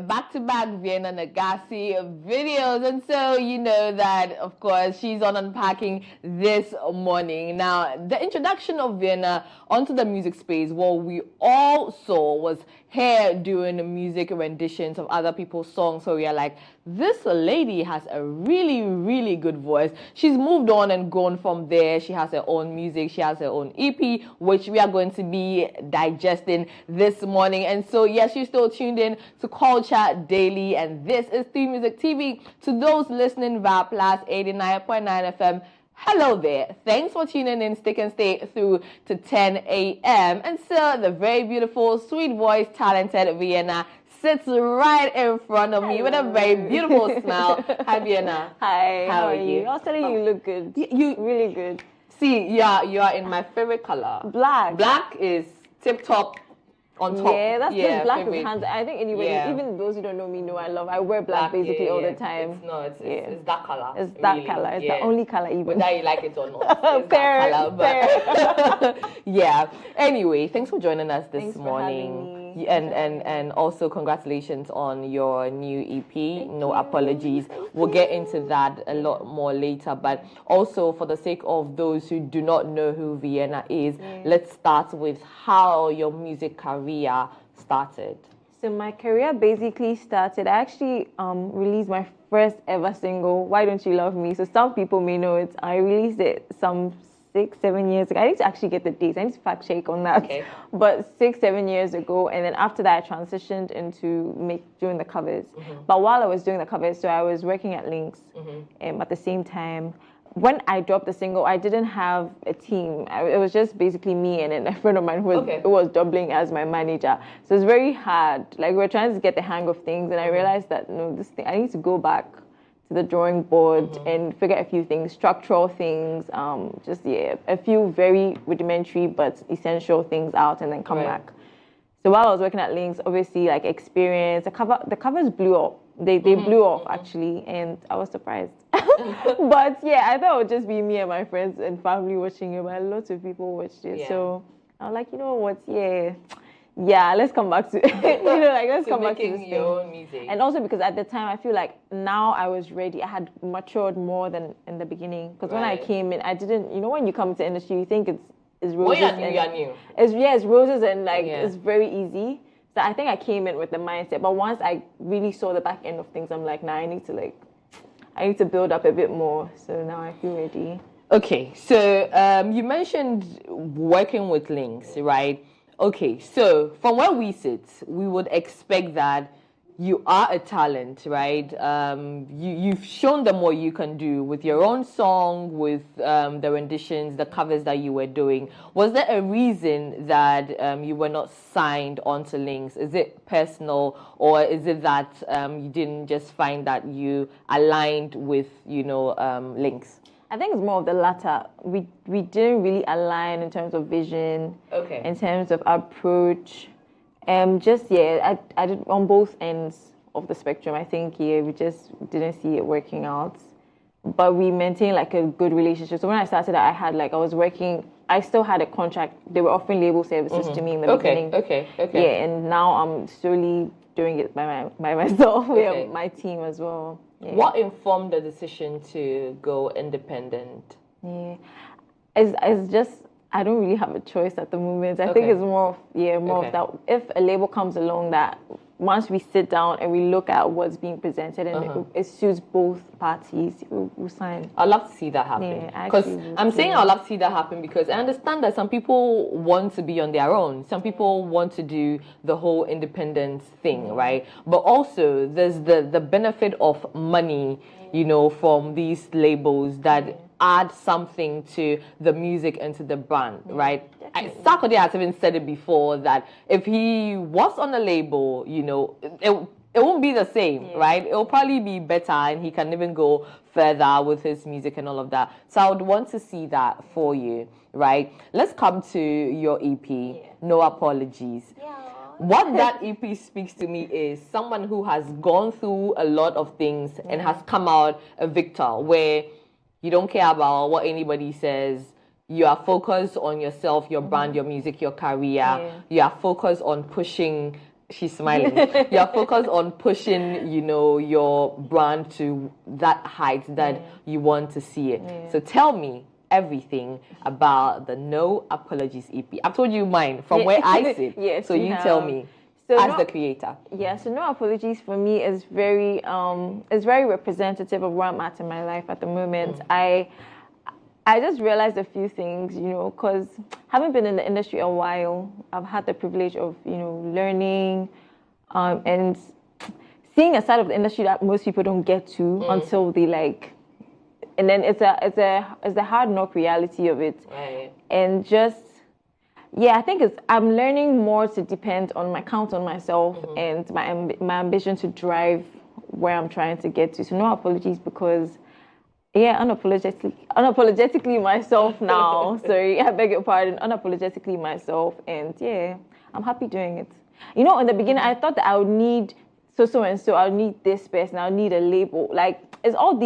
back-to-back Veana Negasi videos, and so you know that, of course, she's on Unpacking this morning. Now, the introduction of Veana onto the music space, what we all saw was her doing music renditions of other people's songs, so we are like, this lady has a really, really good voice. She's moved on and gone from there. She has her own music. She has her own EP, which we are going to be digesting this morning. And so, yes, you're still tuned in to Culture Daily, and this is Theme Music TV. To those listening via Plus 89.9 FM, hello there. Thanks for tuning in. Stick and stay through to 10 a.m. And so, the very beautiful, sweet voice, talented Veana sits right in front of me with a very beautiful smile. Hi, Veana. Hi. How are you? I was telling you look good. You really good. See, you are in my favorite color. Black. Black is tip top on top. Yeah, that's just black favorite. is hands. I think anybody, even those who don't know me, know I wear black basically all the time. It's that color. It's that really, color. It's the only color even. Whether you like it or not. It's that color. But yeah. Anyway, thanks for joining us this morning. And also congratulations on your new EP. No apologies. We'll get into that a lot more later. But also, for the sake of those who do not know who Veana is, let's start with how your music career started. So my career basically started, I actually released my first ever single, Why Don't You Love Me? So some people may know it. I released it some 6-7 years ago. I need to actually get the dates. I need to fact check on that. Okay. But 6-7 years ago, and then after that, I transitioned into doing the covers. But while I was doing the covers, so I was working at Links, at the same time. When I dropped the single, I didn't have a team. It was just basically me and then a friend of mine who was doubling as my manager. So it's very hard. Like, we were trying to get the hang of things, and I realized that I need to go back to the drawing board and figure a few things, structural things, a few very rudimentary but essential things out, and then come back. So while I was working at Links, obviously, like, experience, the covers blew up. They blew off, actually, and I was surprised. But yeah, I thought it would just be me and my friends and family watching it, but lots of people watched it. So I was like, you know what, let's come back to let's come back to this your own music. And also because at the time, I feel like now I was ready. I had matured more than in the beginning. Because when I came in, I didn't, when you come into the industry, you think it's roses. When you're new. It's roses and it's very easy. So I think I came in with the mindset. But once I really saw the back end of things, I'm like, nah, I need to build up a bit more. So now I feel ready. Okay, so you mentioned working with Links, right? Okay, so from where we sit, we would expect that you are a talent, right? You've shown them what you can do with your own song, with the renditions, the covers that you were doing. Was there a reason that you were not signed onto Links? Is it personal, or is it that you didn't just find that you aligned with, Links? I think it's more of the latter. We didn't really align in terms of vision, in terms of approach. I did on both ends of the spectrum. I think we just didn't see it working out. But we maintained like a good relationship. So when I started, I still had a contract. They were offering label services to me in the beginning. Okay. Yeah, and now I'm slowly doing it by myself with my team as well. Yeah. What informed the decision to go independent? Yeah, it's just, I don't really have a choice at the moment. I think it's more of that. If a label comes along that once we sit down and we look at what's being presented and it suits both parties, we'll sign. I'd love to see that happen. Because I'm saying I'd love to see that happen because I understand that some people want to be on their own. Some people want to do the whole independence thing, right? But also there's the benefit of money, from these labels that add something to the music and to the brand, right? Sarkodie has even said it before that if he was on a label, it won't be the same, right? It'll probably be better and he can even go further with his music and all of that. So I would want to see that for you, right? Let's come to your EP, No Apologies. What that EP speaks to me is someone who has gone through a lot of things and has come out a victor, where you don't care about what anybody says. You are focused on yourself, your brand, your music, your career. You are focused on pushing She's smiling. You're focused on pushing, your brand to that height that you want to see it. Yeah. So tell me everything about the No Apologies EP. I've told you mine from where I sit. Yes, so you tell me as the creator. Yeah, so No Apologies for me is very representative of where I'm at in my life at the moment. I just realized a few things, because having been in the industry a while, I've had the privilege of, learning and seeing a side of the industry that most people don't get to until they and then it's the hard knock reality of it. Right. And just, I think I'm learning more to count on myself and my ambition to drive where I'm trying to get to. So no apologies because unapologetically myself now. Sorry, I beg your pardon. Unapologetically myself, and I'm happy doing it. In the beginning, I thought that I would need so and so. I would need this person. I would need a label. It's all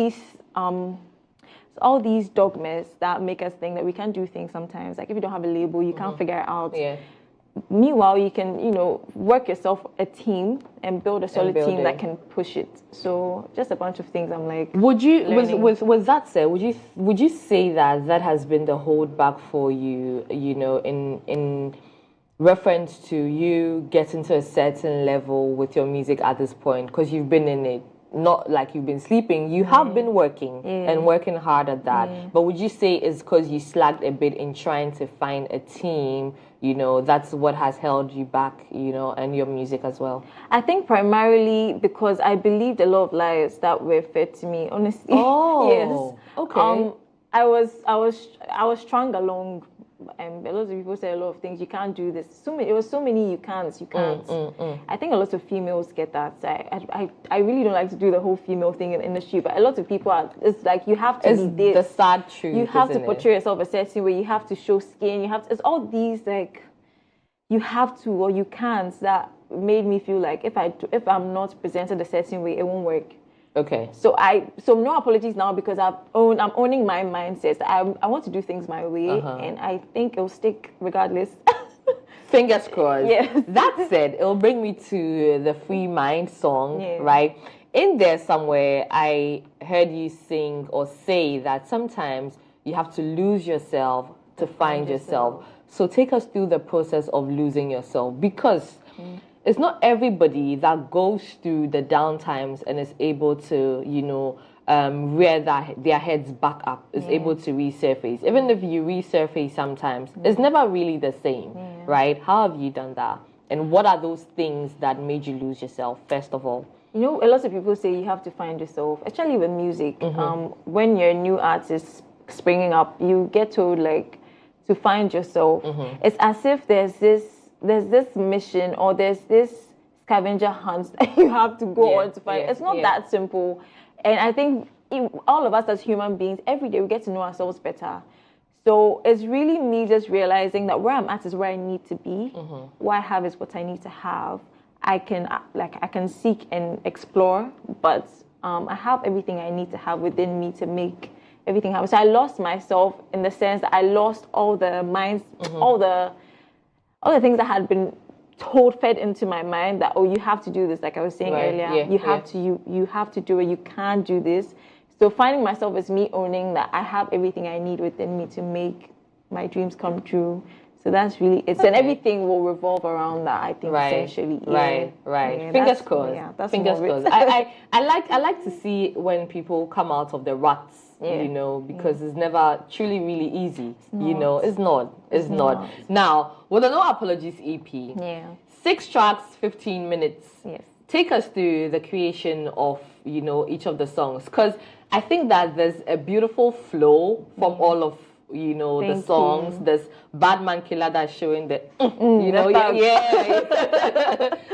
these dogmas that make us think that we can't do things sometimes. If you don't have a label, you can't figure it out. Yeah. Meanwhile, you can, work yourself a team and build a solid team that can push it. So just a bunch of things I'm would you, with that said, would you say that has been the holdback for you, in reference to you getting to a certain level with your music at this point? Because you've been in it, not like you've been sleeping. You have been working and working hard at that. But would you say it's because you slacked a bit in trying to find a team? That's what has held you back, and your music as well. I think primarily because I believed a lot of lies that were fed to me, honestly. Oh, yes. Okay. I was strung along. A lot of people say a lot of things. You can't do this. It was so many you can't. I think a lot of females get that. I really don't like to do the whole female thing in the industry, but a lot of people it's you have to be this. The sad truth. You have to portray yourself a certain way. You have to show skin. It's all these you have to or you can't that made me feel like if I'm not presented a certain way, it won't work. Okay. So no apologies now because I'm owning my mindset. I want to do things my way, and I think it'll stick regardless. Fingers crossed. Yes. That said, it'll bring me to the Free Mind song, right? In there somewhere, I heard you sing or say that sometimes you have to lose yourself to find yourself. So take us through the process of losing yourself, because it's not everybody that goes through the down times and is able to, rear their heads back up, is able to resurface. Even if you resurface sometimes, it's never really the same, right? How have you done that? And what are those things that made you lose yourself, first of all? A lot of people say you have to find yourself, especially with music. When you're a new artist springing up, you get told, to find yourself. It's as if there's this mission or there's this scavenger hunt that you have to go on to find. It's not that simple. And I think all of us as human beings, every day we get to know ourselves better. So it's really me just realizing that where I'm at is where I need to be. What I have is what I need to have. I can seek and explore, but I have everything I need to have within me to make everything happen. So I lost myself in the sense that I lost all the minds, all the things that had been fed into my mind that, you have to do this, like I was saying earlier. You have to do it. You can't do this. So finding myself is me owning that I have everything I need within me to make my dreams come true. So that's really it. And everything will revolve around that, I think, essentially. Right. Yeah, Fingers crossed. Yeah, that's Fingers crossed. I like to see when people come out of the ruts. Because it's never truly really easy. It's not. Now, with the No Apologies EP, 6 tracks, 15 minutes. Yes. Take us through the creation of, each of the songs, because I think that there's a beautiful flow from all of the songs. There's Bad Man Killer that's showing the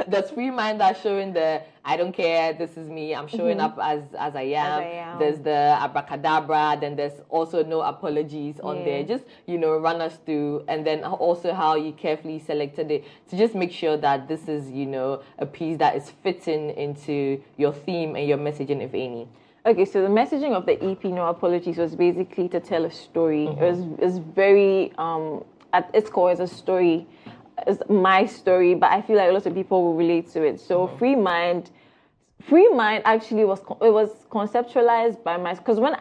there's Free Mind that's showing the I don't care, this is me, I'm showing up as I am. There's the Abracadabra, then there's also No Apologies on there. Just run us through, and then also how you carefully selected it to just make sure that this is a piece that is fitting into your theme and your messaging, if any. Okay, so the messaging of the EP, No Apologies, was basically to tell a story. It was very, at its core, it's a story. as my story, but I feel like a lot of people will relate to it. So Free Mind actually was conceptualized by my, because when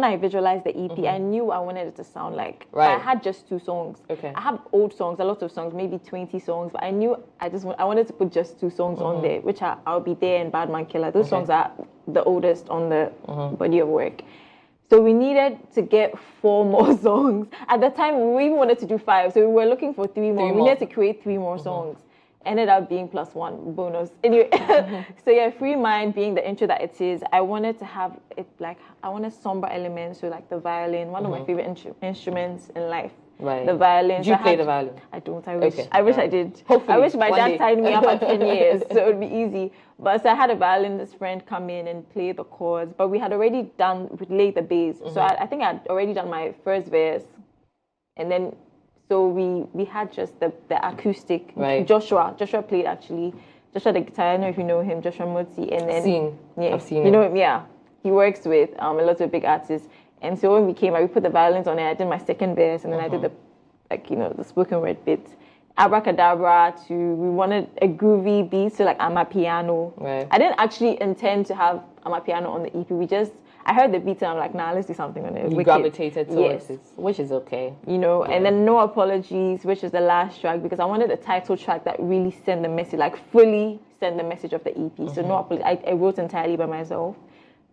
I visualized the EP, I knew I wanted it to sound like. Right. I had just 2 songs. Okay. I have old songs, a lot of songs, maybe 20 songs, but I knew I wanted to put just 2 songs on there, which I'll Be There and Bad Man Killer. Those songs are the oldest on the body of work. So we needed to get 4 more songs. At the time, we even wanted to do 5, so we were looking for 3 more. We needed to create 3 more songs. Ended up being +1 bonus. Anyway, so yeah, Free Mind being the intro that it is, I wanted to have it like, I wanted somber elements, so like the violin, one of my favorite instruments in life. Right. The violin. Do you play the violin? I don't. I wish. Okay. I wish I did. Hopefully, I wish my one dad day. signed me up at 10 years, so it would be easy. But so I had a violinist friend come in and play the chords, but we had already laid the bass. So I think I'd already done my first verse, and then so we had just the acoustic. Right. Joshua played actually. Joshua the guitar. I don't know if you know him, Joshua Moti. And then I've seen you know him. Yeah, he works with a lot of big artists. And so when we came, we put the violins on it. I did my second verse, and then I did the spoken word bit. Abracadabra we wanted a groovy beat, so like Amapiano. Right. I didn't actually intend to have Amapiano on the EP. I heard the beat and I'm like, nah, let's do something on it. You gravitated towards it, which is okay. You know, and then No Apologies, which is the last track, because I wanted a title track that really sent the message, like fully sent the message of the EP. So No Apologies, I wrote entirely by myself.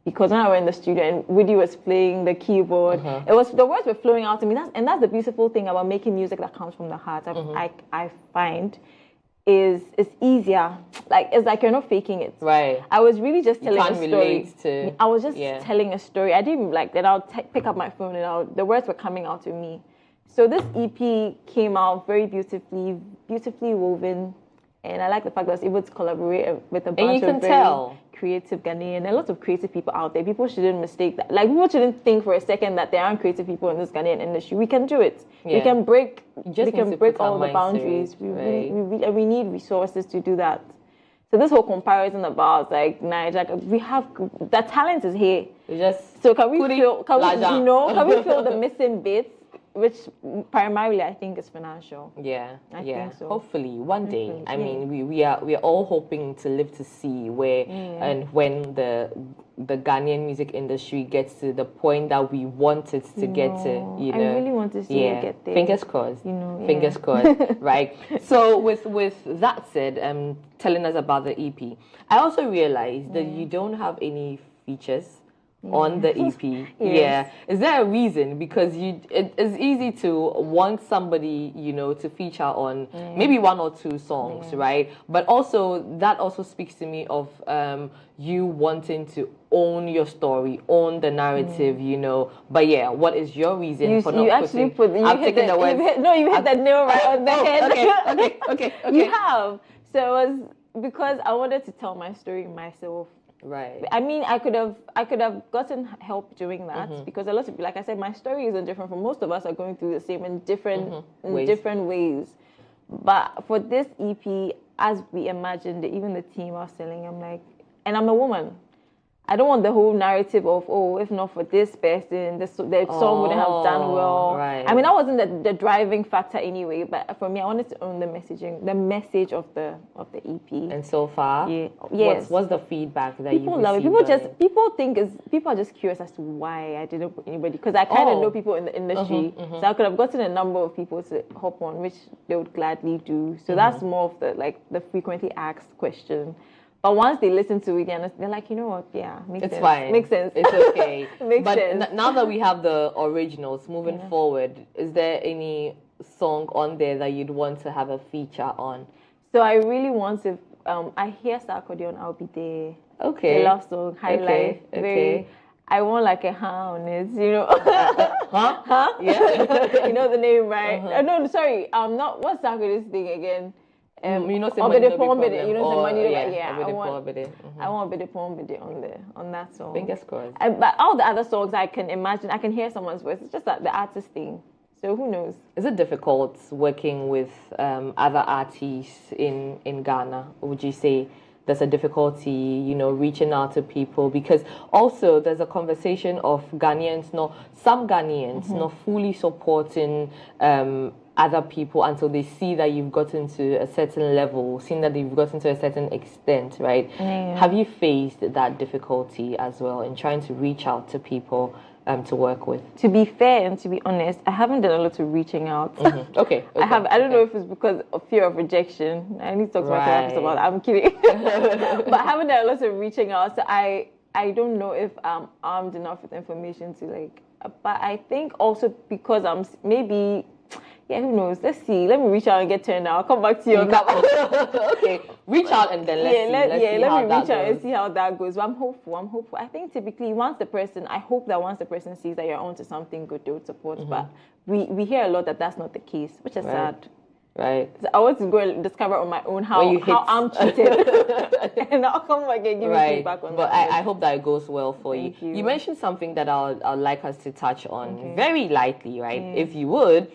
Because when I went in the studio and Woody was playing the keyboard, the words were flowing out to me. That's the beautiful thing about making music that comes from the heart. I find it's easier. Like it's like you're not faking it. Right. I was really just telling a story. Relate to, I was just telling a story. I didn't then I'll pick up my phone and the words were coming out to me. So this EP came out very beautifully woven. And I like the fact that I was able to collaborate with a bunch of very creative Ghanaian. There are lots of creative people out there. People shouldn't mistake that. Like, people shouldn't think for a second that there aren't creative people in this Ghanaian industry. We can do it. Yeah. We can break all the boundaries. We need resources to do that. So this whole comparison about like Nigeria, we have the talent is here. Can we fill the missing bits? Which primarily I think is financial. Yeah, I think so. Hopefully one day. I mean, we are all hoping to live to see where and when the Ghanaian music industry gets to the point that we want it to get to. You know, I really want to see it get there. Fingers crossed. Fingers crossed. Right. So with that said, telling us about the EP, I also realized that you don't have any features on the EP. Yeah. Is there a reason? Because it's easy to want somebody, to feature on maybe 1 or 2 songs, right? But also that also speaks to me of you wanting to own your story, own the narrative, But yeah, what is your reason for not putting? I've taken the words. You hit the nail right on the head. Okay. You have. So it was because I wanted to tell my story myself. Right. I mean, I could have gotten help doing that because a lot of, like I said, my story isn't different from most of us are going through the same in different ways. But for this EP, as we imagined, even the team was selling, I'm like, and I'm a woman. I don't want the whole narrative of, if not for this person, the song wouldn't have done well. Right. I mean, that wasn't the driving factor anyway. But for me, I wanted to own the message of the EP. And so far, yes. What's the feedback that people love it? People are just curious as to why I didn't put anybody, because I kind of know people in the industry, so I could have gotten a number of people to hop on, which they would gladly do. So that's more of the frequently asked question. But once they listen to it, they're like, you know what? Yeah, makes sense. It's fine. Makes sense. It's okay. Makes sense. Now that we have the originals moving forward, is there any song on there that you'd want to have a feature on? So I really want to. I hear Sarkodie, I'll Be There. Okay. The love song, High Life. Okay. I want like a on it, Huh? Yeah. You know the name, right? No, sorry. Not what's Sarkodie's thing again? I want I want a bit of on that song. Fingers crossed. But all the other songs I can imagine, I can hear someone's voice. It's just that the artist thing. So who knows? Is it difficult working with other artists in Ghana? Would you say there's a difficulty, reaching out to people? Because also there's a conversation of some Ghanaians not fully supporting other people until they see that you've gotten to a certain level, seeing that you've gotten to a certain extent, right? Yeah. Have you faced that difficulty as well in trying to reach out to people to work with? To be fair and to be honest, I haven't done a lot of reaching out. Okay. I have. I don't know if it's because of fear of rejection. I need to talk to my therapist about that. I'm kidding. But I haven't done a lot of reaching out. So I don't know if I'm armed enough with information to like. But I think also because I'm maybe. Yeah, who knows? Let's see. Let me reach out and get turned out. I'll come back to you on that. Okay, reach out and then let's see. Let me reach out and see how that goes. But I'm hopeful. I think typically I hope that once the person sees that you're onto something good, they would support. But we hear a lot that that's not the case, which is sad. Right. So I want to go and discover on my own how I'm cheated. And I'll come back and give you feedback on that. But I hope that it goes well for you. Thank you. You mentioned something that I'd like us to touch on very lightly, right? If you would.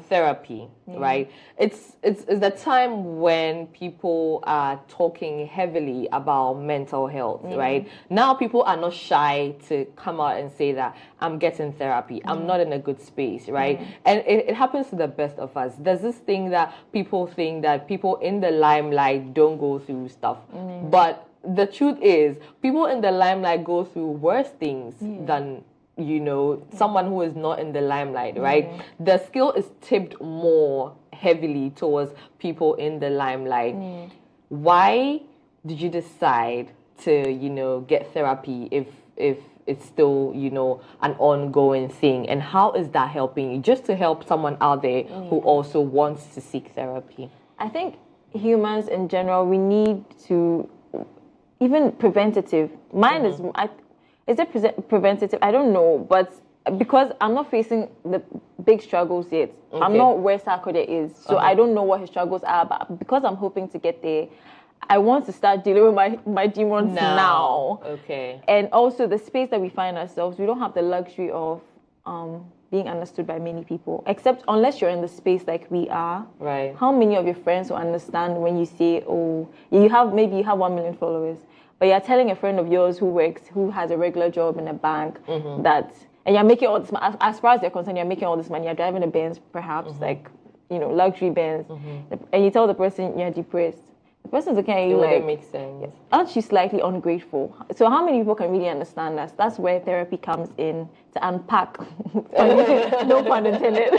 Therapy, right? It's the time when people are talking heavily about mental health, right? Now people are not shy to come out and say that I'm getting therapy. I'm not in a good space, right? And it happens to the best of us. There's this thing that people think that people in the limelight don't go through stuff, but the truth is people in the limelight go through worse things than someone who is not in the limelight, right? The skill is tipped more heavily towards people in the limelight. Why did you decide to, get therapy if it's still, an ongoing thing? And how is that helping you? Just to help someone out there who also wants to seek therapy. I think humans in general, we need to, even preventative. Mine is it preventative? I don't know, but because I'm not facing the big struggles yet, I'm not where Sarkodie is, so I don't know what his struggles are. But because I'm hoping to get there, I want to start dealing with my demons now. Okay. And also the space that we find ourselves, we don't have the luxury of being understood by many people, except unless you're in the space like we are. Right. How many of your friends will understand when you say, oh, you have 1 million followers, but you're telling a friend of yours who has a regular job in a bank that, and you're making all this money, as far as they're concerned, you're making all this money, you're driving a Benz perhaps, luxury Benz, and you tell the person you're depressed. The person's looking at you like, makes sense. Aren't you slightly ungrateful? So how many people can really understand that? That's where therapy comes in, to unpack, no pun intended,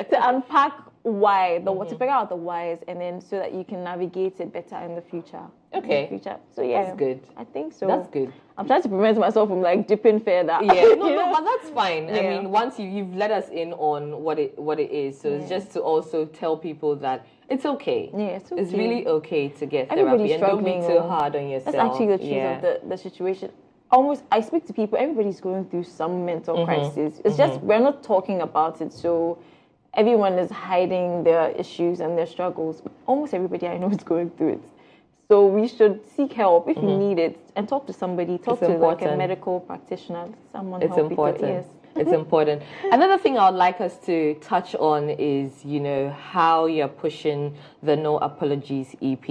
to unpack why, to figure out the whys, and then so that you can navigate it better in the future. Okay. So yeah. That's good. I think so. That's good. I'm trying to prevent myself from dipping further. Yeah, no, but that's fine. I mean, once you've let us in on what it is, so it's just to also tell people that it's okay. Yeah, it's okay. It's really okay to get Everybody's therapy, and don't be too hard on yourself. That's actually the truth of the situation. Almost, I speak to people, everybody's going through some mental crisis. It's just, we're not talking about it, so everyone is hiding their issues and their struggles. Almost everybody I know is going through it. So we should seek help if you need it, and talk to somebody. Talk to like a medical practitioner, someone. It's important. Yes. It's important. Another thing I would like us to touch on is, how you're pushing the No Apologies EP.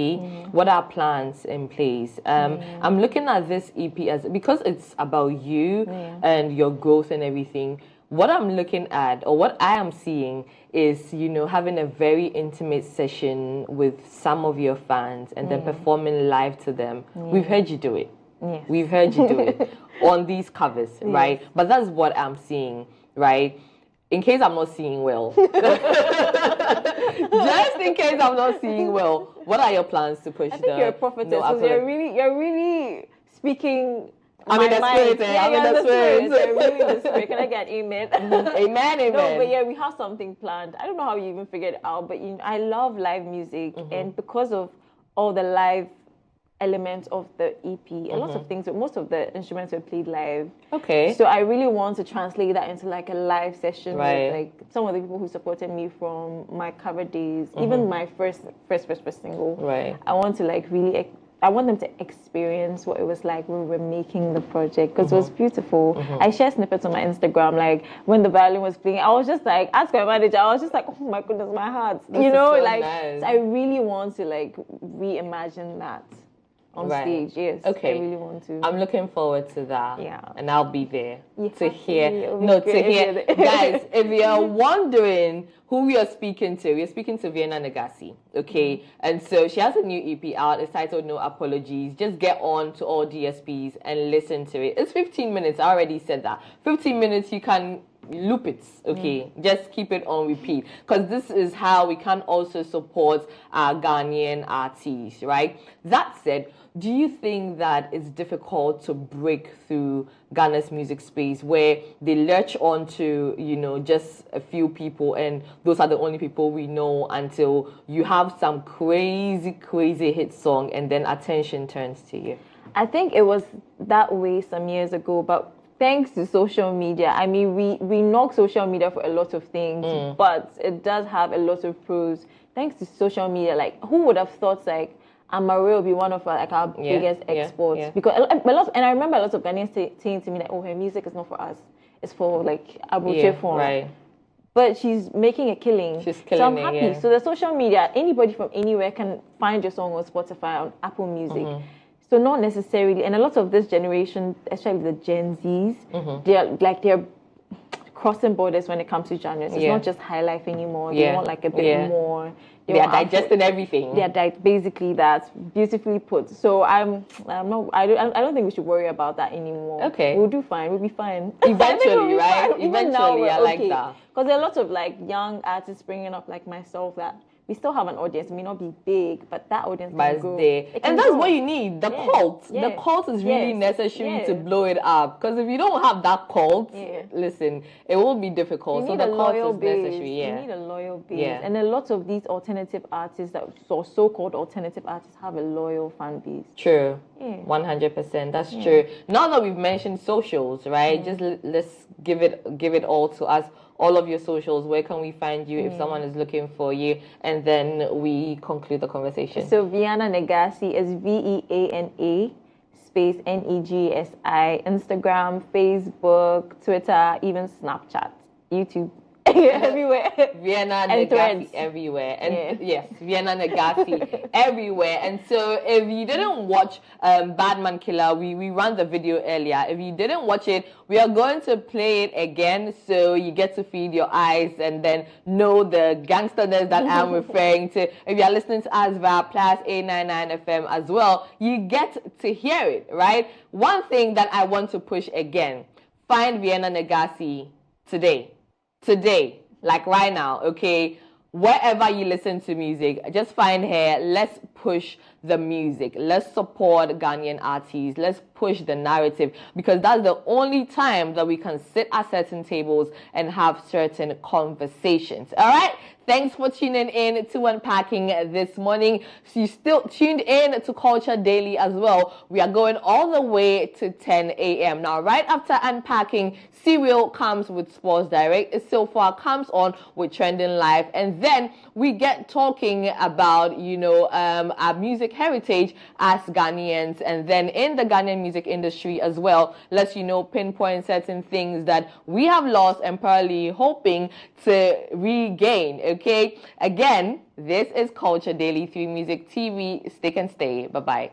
What are plans in place? I'm looking at this EP because it's about you and your growth and everything. What I'm looking at, or what I am seeing, is having a very intimate session with some of your fans and then performing live to them. We've heard you do it. Yes. We've heard you do it on these covers, right? But that's what I'm seeing, right? In case I'm not seeing well. Just in case I'm not seeing well, what are your plans to push? I think you're a prophetess, because you're really speaking. I'm in the spirit. I'm in the spirit. You're really in the spirit. Can I get an amen? Amen. No, but yeah, we have something planned. I don't know how you even figured it out, but I love live music, and because of all the live elements of the EP, a lot of things, most of the instruments were played live. Okay. So I really want to translate that into like a live session with like some of the people who supported me from my cover days, even my first single. Right. I want to like really. I want them to experience what it was like when we were making the project, because it was beautiful. I share snippets on my Instagram, like when the violin was playing, I was just like, ask my manager, I was just like, oh my goodness, my heart. Nice. So I really want to like reimagine that on Right. stage. Yes. Okay. I really want to. I'm looking forward to that. Yeah. And I'll be there You to have hear. It'll be No, to great if hear. you're there. Guys, if you're wondering who we are speaking to, we're speaking to Veana Negasi. Okay. And so she has a new EP out. It's titled No Apologies. Just get on to all DSPs and listen to it. It's 15 minutes. I already said that. 15 minutes, you can loop it, okay? Just keep it on repeat, because this is how we can also support our Ghanaian artists, right? That said, do you think that it's difficult to break through Ghana's music space where they latch on to, you know, just a few people and those are the only people we know until you have some crazy hit song and then attention turns to you? I think it was that way some years ago, but thanks to social media, I mean, we knock social media for a lot of things, but it does have a lot of pros. Thanks to social media, like, who would have thought, like, Amare will be one of our biggest exports? Yeah. Because and I remember a lot of Ghanaians saying to me that, oh, her music is not for us, it's for like Abuche phone. Right. But she's making a killing. She's killing so I'm it, happy. yeah. So the social media, anybody from anywhere can find your song on Spotify, on Apple Music. So not necessarily, and a lot of this generation, especially the Gen Zs, they're crossing borders when it comes to genres. It's not just high life anymore. They want like a bit more. They are digesting everything. They are basically that, beautifully put. So I don't think we should worry about that anymore. Okay, we'll do fine. We'll be fine. Eventually, right? Fine. Eventually, I like that. Because there are lots of like young artists springing up like myself that we still have an audience. It may not be big, but that audience can grow. And that's what you need. The cult. The cult is really necessary to blow it up. Because if you don't have that cult, listen, it will be difficult. You need so the a cult loyal is base. necessary. You need a loyal base. And a lot of these alternative artists, so-called alternative artists, have a loyal fan base. True. 100%. That's true. Now that we've mentioned socials, right? Just let's give it all to us. All of your socials, where can we find you if someone is looking for you? And then we conclude the conversation. So Veana Negasi is VEANA space NEGSI. Instagram, Facebook, Twitter, even Snapchat, YouTube. Everywhere. Veana Negasi everywhere. And yes, Veana Negasi everywhere. And so if you didn't watch Badman Killer, we ran the video earlier. If you didn't watch it, we are going to play it again so you get to feed your eyes and then know the gangsterness that I'm referring to. If you're listening to us via Plus 899 FM as well, you get to hear it, right? One thing that I want to push again, find Veana Negasi today, like right now, okay? Wherever you listen to music, just find her. Let's push the music. Let's support Ghanaian artists. Let's push the narrative, because that's the only time that we can sit at certain tables and have certain conversations. All right? Thanks for tuning in to Unpacking this morning. So you still tuned in to Culture Daily as well. We are going all the way to 10 a.m. Now, right after Unpacking, Serial comes with Sports Direct. So far comes on with Trending Live. And then we get talking about, our music heritage as Ghanaians. And then in the Ghanaian music industry as well, let's, pinpoint certain things that we have lost and probably hoping to regain. Okay, again, this is Culture Daily through Music TV. Stick and stay. Bye-bye.